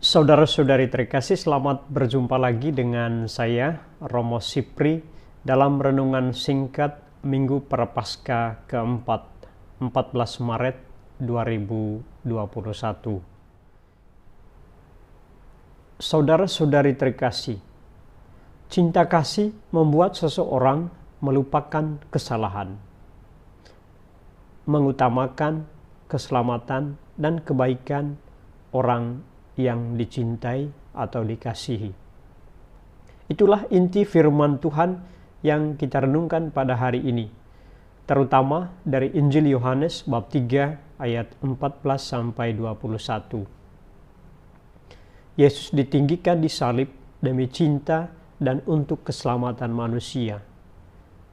Saudara-saudari terkasih, selamat berjumpa lagi dengan saya, Romo Sipri, dalam renungan singkat Minggu Prapaskah keempat, 14 Maret 2021. Saudara-saudari terkasih, cinta kasih membuat seseorang melupakan kesalahan, mengutamakan keselamatan dan kebaikan orang yang dicintai atau dikasihi. Itulah inti firman Tuhan yang kita renungkan pada hari ini, terutama dari Injil Yohanes bab 3 ayat 14 sampai 21. Yesus ditinggikan di salib demi cinta dan untuk keselamatan manusia.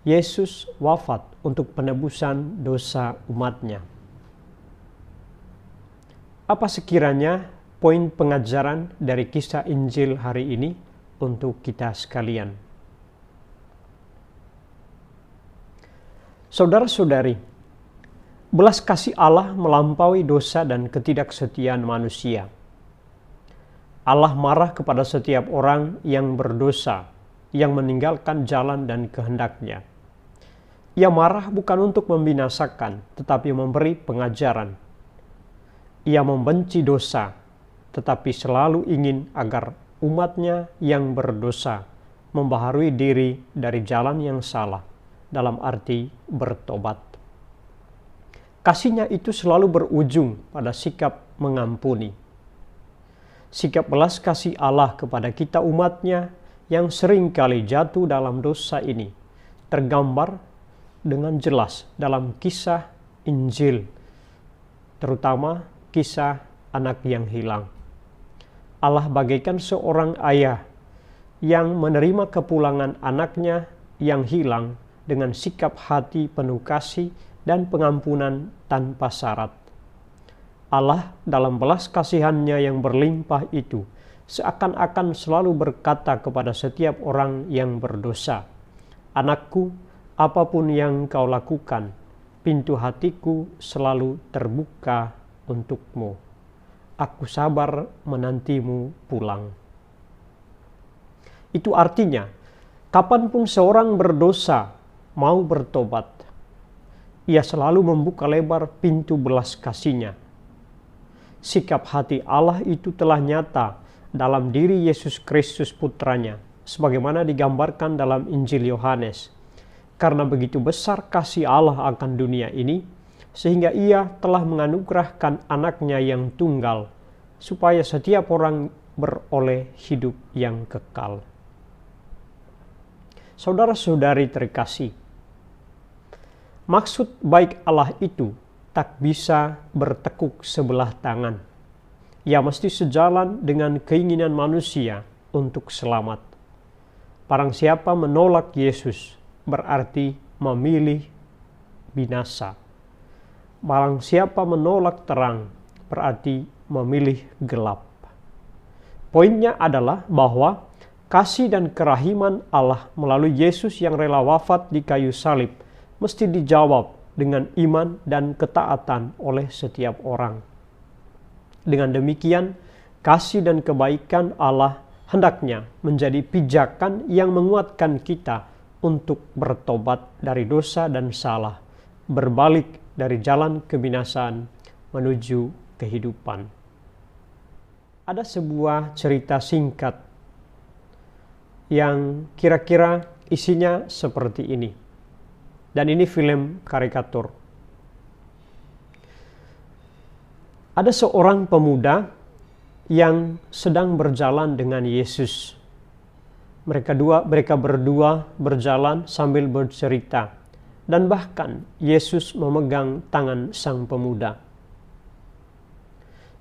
Yesus wafat untuk penebusan dosa umatnya. Apa sekiranya poin pengajaran dari kisah Injil hari ini untuk kita sekalian? Saudara-saudari, belas kasih Allah melampaui dosa dan ketidaksetiaan manusia. Allah marah kepada setiap orang yang berdosa, yang meninggalkan jalan dan kehendaknya. Ia marah bukan untuk membinasakan, tetapi memberi pengajaran. Ia membenci dosa, tetapi selalu ingin agar umatnya yang berdosa membaharui diri dari jalan yang salah, dalam arti bertobat. Kasihnya itu selalu berujung pada sikap mengampuni. Sikap belas kasih Allah kepada kita umatnya yang seringkali jatuh dalam dosa ini tergambar dengan jelas dalam kisah Injil, terutama kisah anak yang hilang. Allah bagaikan seorang ayah yang menerima kepulangan anaknya yang hilang dengan sikap hati penuh kasih dan pengampunan tanpa syarat. Allah dalam belas kasihannya yang berlimpah itu seakan-akan selalu berkata kepada setiap orang yang berdosa, "Anakku, apapun yang kau lakukan, pintu hatiku selalu terbuka untukmu. Aku sabar menantimu pulang." Itu artinya, kapanpun seorang berdosa mau bertobat, ia selalu membuka lebar pintu belas kasih-Nya. Sikap hati Allah itu telah nyata dalam diri Yesus Kristus Putranya, sebagaimana digambarkan dalam Injil Yohanes. Karena begitu besar kasih Allah akan dunia ini, sehingga ia telah menganugerahkan anaknya yang tunggal, supaya setiap orang beroleh hidup yang kekal. Saudara-saudari terkasih, maksud baik Allah itu tak bisa bertekuk sebelah tangan. Ia mesti sejalan dengan keinginan manusia untuk selamat. Barang siapa menolak Yesus, berarti memilih binasa. Barang siapa menolak terang, berarti memilih gelap. Poinnya adalah bahwa kasih dan kerahiman Allah melalui Yesus yang rela wafat di kayu salib mesti dijawab dengan iman dan ketaatan oleh setiap orang. Dengan demikian, kasih dan kebaikan Allah hendaknya menjadi pijakan yang menguatkan kita untuk bertobat dari dosa dan salah, berbalik dari jalan kebinasaan menuju kehidupan. Ada sebuah cerita singkat yang kira-kira isinya seperti ini. Dan ini film karikatur. Ada seorang pemuda yang sedang berjalan dengan Yesus. Mereka berdua berjalan sambil bercerita. Dan bahkan Yesus memegang tangan sang pemuda.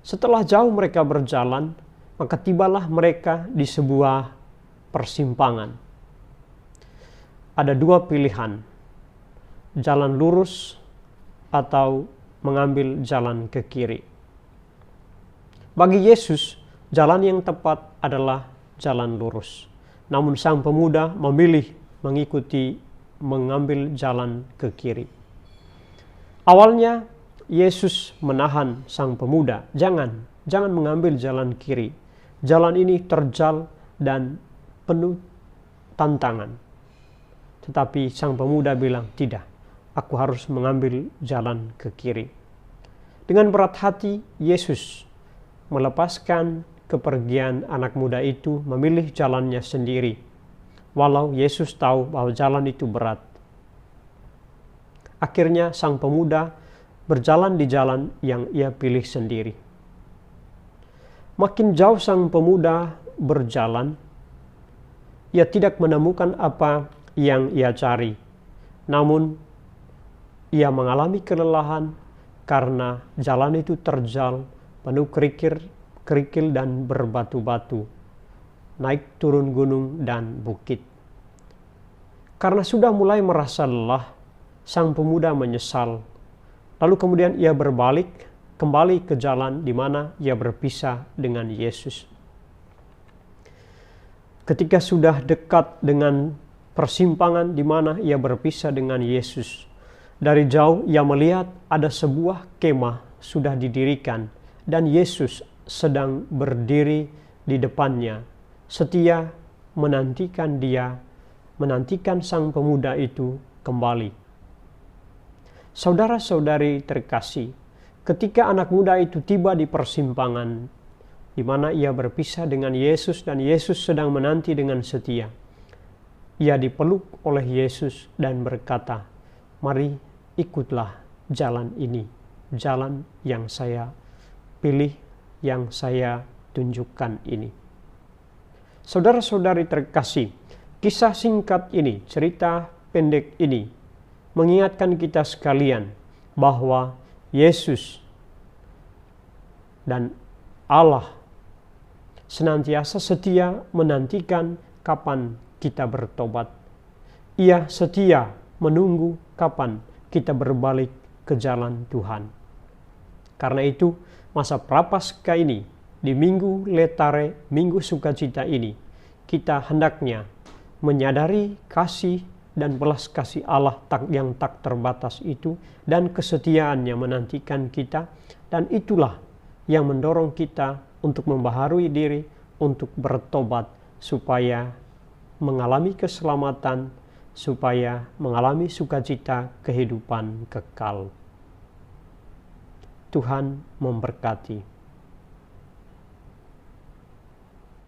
Setelah jauh mereka berjalan, maka tibalah mereka di sebuah persimpangan. Ada dua pilihan, jalan lurus atau mengambil jalan ke kiri. Bagi Yesus, jalan yang tepat adalah jalan lurus. Namun sang pemuda memilih mengambil jalan ke kiri. Awalnya Yesus menahan sang pemuda, jangan mengambil jalan kiri, Jalan ini terjal dan penuh tantangan. Tetapi sang pemuda bilang, tidak, aku harus mengambil jalan ke kiri. Dengan berat hati, Yesus melepaskan kepergian anak muda itu, memilih jalannya sendiri. Walau Yesus tahu bahwa jalan itu berat. Akhirnya sang pemuda berjalan di jalan yang ia pilih sendiri. Makin jauh sang pemuda berjalan, ia tidak menemukan apa yang ia cari. Namun, ia mengalami kelelahan karena jalan itu terjal, penuh kerikil dan berbatu-batu, naik turun gunung dan bukit. Karena sudah mulai merasa lelah, sang pemuda menyesal. Lalu kemudian ia berbalik kembali ke jalan di mana ia berpisah dengan Yesus. Ketika sudah dekat dengan persimpangan di mana ia berpisah dengan Yesus, dari jauh ia melihat ada sebuah kemah sudah didirikan dan Yesus sedang berdiri di depannya, setia menantikan sang pemuda itu kembali. Saudara-saudari terkasih, ketika anak muda itu tiba di persimpangan di mana ia berpisah dengan Yesus dan Yesus sedang menanti dengan setia, ia dipeluk oleh Yesus dan berkata, "Mari ikutlah jalan ini, jalan yang saya pilih, yang saya tunjukkan ini." Saudara-saudari terkasih, kisah singkat ini, cerita pendek ini, mengingatkan kita sekalian bahwa Yesus dan Allah senantiasa setia menantikan kapan kita bertobat. Ia setia menunggu kapan kita berbalik ke jalan Tuhan. Karena itu, masa Prapaskah ini, di Minggu Letare, Minggu Sukacita ini, kita hendaknya menyadari kasih dan belas kasih Allah yang tak terbatas itu, dan kesetiaannya menantikan kita, dan itulah yang mendorong kita untuk membaharui diri, untuk bertobat, supaya mengalami keselamatan, supaya mengalami sukacita kehidupan kekal. Tuhan memberkati.